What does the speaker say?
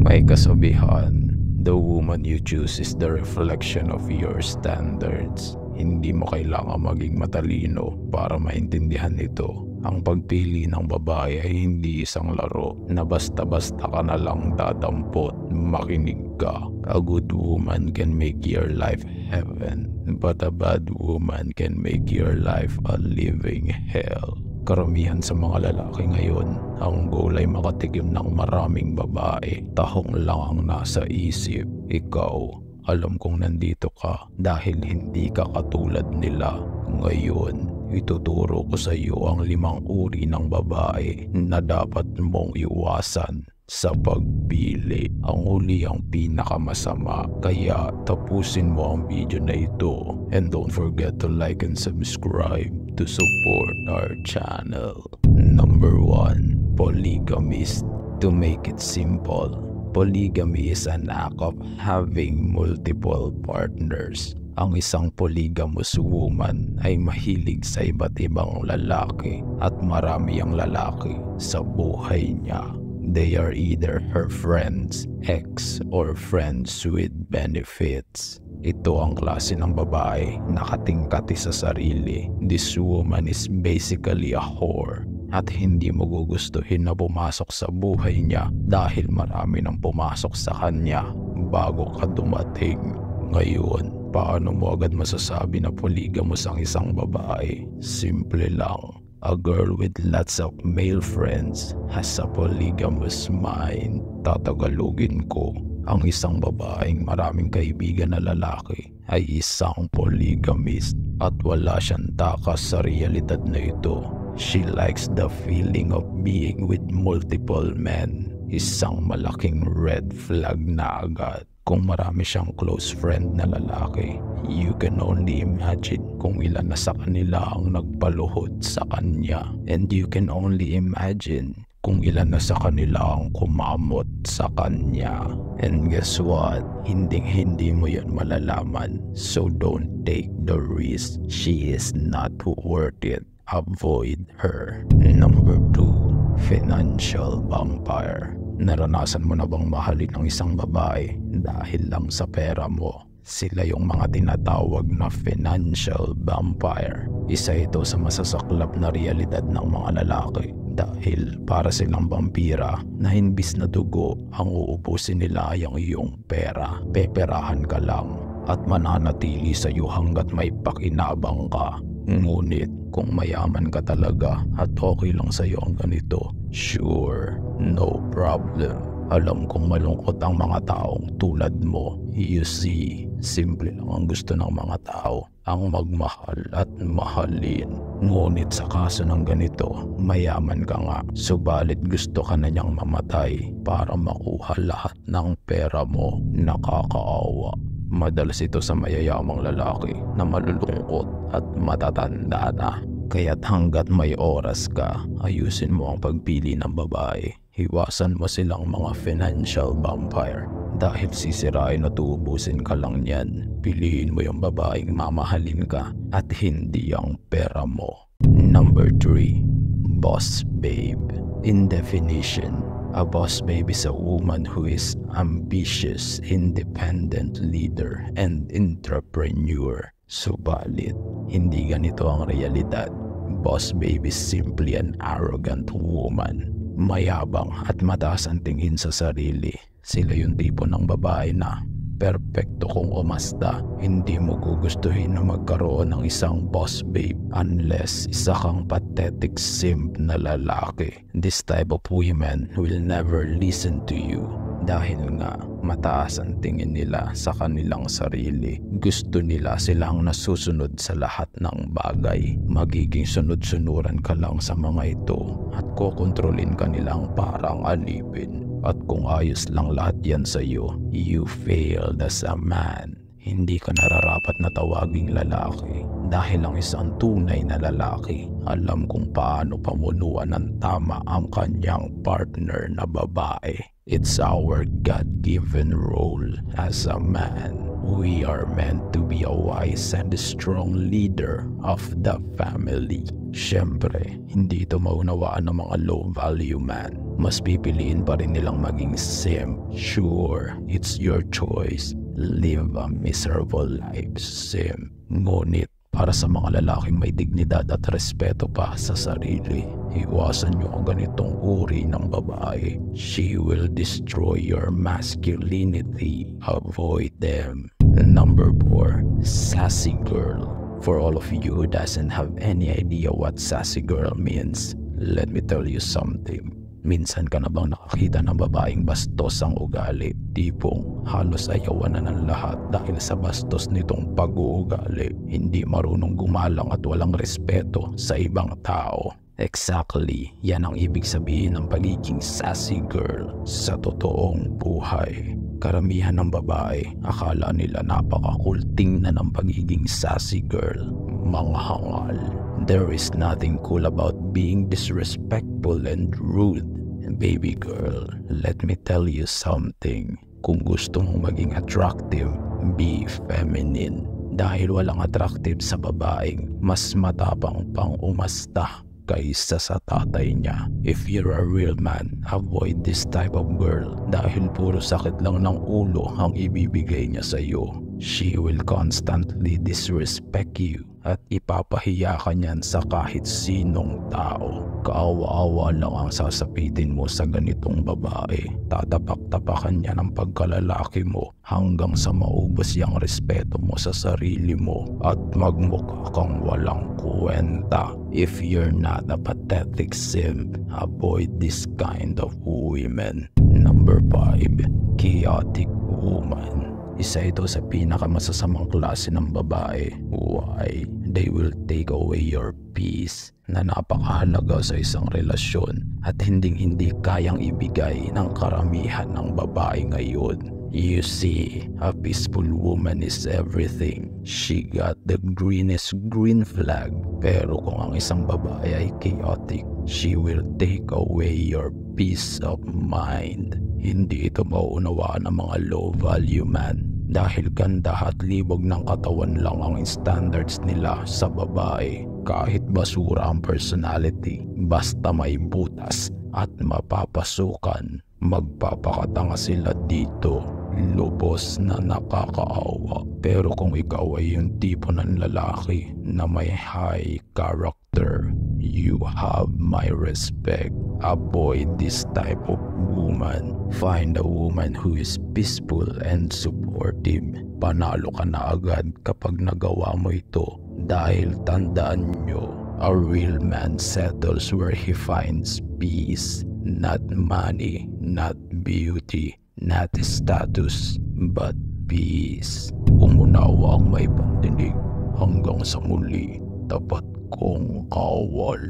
May kasabihan, the woman you choose is the reflection of your standards. Hindi mo kailangan maging matalino para maintindihan ito. Ang pagpili ng babae ay hindi isang laro na basta-basta ka na lang dadampot. Makinig ka. A good woman can make your life heaven, but a bad woman can make your life a living hell. Karamihan sa mga lalaki ngayon, ang goal ay makatikim ng maraming babae. Tahong lang ang nasa isip. Ikaw, alam kong nandito ka dahil hindi ka katulad nila. Ngayon, ituturo ko sa iyo ang 5 uri ng babae na dapat mong iwasan sa pagpili. Ang huli ang pinakamasama, kaya tapusin mo ang video na ito. And don't forget to like and subscribe to support our channel. Number 1. Polygamist. To make it simple, polygamy is an act of having multiple partners. Ang isang polygamous woman ay mahilig sa iba't ibang lalaki at marami ang lalaki sa buhay niya. They are either her friends, ex, or friends with benefits. Ito ang klase ng babae na katingkati sa sarili. This woman is basically a whore at hindi mo gugustuhin na pumasok sa buhay niya dahil marami nang pumasok sa kanya bago ka dumating. Ngayon, paano mo agad masasabi na polygamous ang isang babae? Simple lang. A girl with lots of male friends has a polygamous mind. Tatagalogin ko, ang isang babaeng maraming kaibigan na lalaki ay isang polygamist at wala siyang takas sa realidad na ito. She likes the feeling of being with multiple men. Isang malaking red flag na agad. Kung marami siyang close friend na lalaki, you can only imagine kung ilan na sa kanila ang nagpaluhod sa kanya. And you can only imagine kung ilan na sa kanila ang kumamot sa kanya. And guess what? Hindi mo yan malalaman. So don't take the risk. She is not worth it. Avoid her. Number 2. Financial vampire. Naranasan mo na bang mahalin ng isang babae dahil lang sa pera mo? Sila yung mga tinatawag na financial vampire. Isa ito sa masasaklap na realidad ng mga lalaki dahil para silang vampira na imbis na dugo, ang uubusin nila ay ang iyong pera. Peperahan ka lang at mananatili sa iyo hanggat may pakinabang ka. Ngunit kung mayaman ka talaga at okay lang sa iyo ang ganito, sure, no problem. Alam kong malungkot ang mga taong tulad mo. You see, simple lang ang gusto ng mga tao, ang magmahal at mahalin. Ngunit sa kaso ng ganito, mayaman ka nga, subalit gusto ka na niyang mamatay para makuha lahat ng pera mo. Nakakaawa. Madalas ito sa mayayamang lalaki na malulungkot at matatanda na. Kaya't hanggat may oras ka, ayusin mo ang pagpili ng babae. Iwasan mo silang mga financial vampire dahil sisirain at uubusin ka lang niyan. Piliin mo yung babaeng mamahalin ka at hindi ang pera mo. Number 3. Boss babe. In definition, a boss babe is a woman who is ambitious, independent leader, and entrepreneur. Subalit, hindi ganito ang realidad. Boss babe is simply an arrogant woman. Mayabang at mataas ang tingin sa sarili. Sila yung tipo ng babae na perpekto kung umasta. Hindi mo gugustuhin na magkaroon ng isang boss babe unless isa kang pathetic simp na lalaki. This type of women will never listen to you dahil nga mataas ang tingin nila sa kanilang sarili. Gusto nila silang nasusunod sa lahat ng bagay. Magiging sunod-sunuran ka lang sa mga ito at kokontrolin ka nilang parang alipin. At kung ayos lang lahat yan sa iyo, you failed as a man. Hindi ka nararapat na tawaging lalaki dahil ang isang tunay na lalaki alam kung paano pamunuan ng tama ang kanyang partner na babae. It's our God-given role as a man. We are meant to be a wise and strong leader of the family. Siyempre, hindi ito maunawaan ng mga low-value man. Mas pipiliin pa rin nilang maging simp. Sure, it's your choice. Live a miserable life, simp. Ngunit, para sa mga lalaking may dignidad at respeto pa sa sarili, iwasan nyo ang ganitong uri ng babae. She will destroy your masculinity. Avoid them. Number 4, sassy girl. For all of you who doesn't have any idea what sassy girl means, let me tell you something. Minsan ka na bang nakakita ng babaeng bastos ang ugali? Tipong halos ayawan na ng lahat dahil sa bastos nitong pag-uugali. Hindi marunong gumalang at walang respeto sa ibang tao. Exactly, yan ang ibig sabihin ng pagiging sassy girl sa totoong buhay. Karamihan ng babae, akala nila napaka-cool tingnan ng pagiging sassy girl. Mga hangal. There is nothing cool about being disrespectful and rude. Baby girl, let me tell you something. Kung gusto mong maging attractive, be feminine. Dahil walang attractive sa babaeng, mas matapang pang umasta kaysa sa tatay niya. If you're a real man, avoid this type of girl dahil puro sakit lang ng ulo ang ibibigay niya sa iyo. She will constantly disrespect you at ipapahiya ka niyan sa kahit sinong tao. Kaawa-awa lang ang sasapitin mo sa ganitong babae. Tatapak-tapakan niya ng pagkalalaki mo hanggang sa maubos yung respeto mo sa sarili mo at magmukha kang walang kwenta. If you're not a pathetic simp, avoid this kind of women. Number 5, chaotic woman. Isa ito sa pinakamasasamang klase ng babae. Why? They will take away your peace na napakahalaga sa isang relasyon at hindi kayang ibigay ng karamihan ng babae ngayon. You see, a peaceful woman is everything. She got the greenest green flag. Pero kung ang isang babae ay chaotic, she will take away your peace of mind. Hindi ito mauunawaan ng mga low-value man dahil ganda at libog ng katawan lang ang standards nila sa babae. Kahit basura ang personality, basta may butas at mapapasukan, magpapakatanga sila dito. Lubos na nakakaawa. Pero kung ikaw ay yung tipo ng lalaki na may high character, you have my respect. Avoid this type of woman. Find a woman who is peaceful and supportive. Panalo ka na agad kapag nagawa mo ito. Dahil tandaan nyo, a real man settles where he finds peace. Not money, not beauty, not status, but peace. Umunawa ang may pandinig. Hanggang sa muli, tapat kong kawal.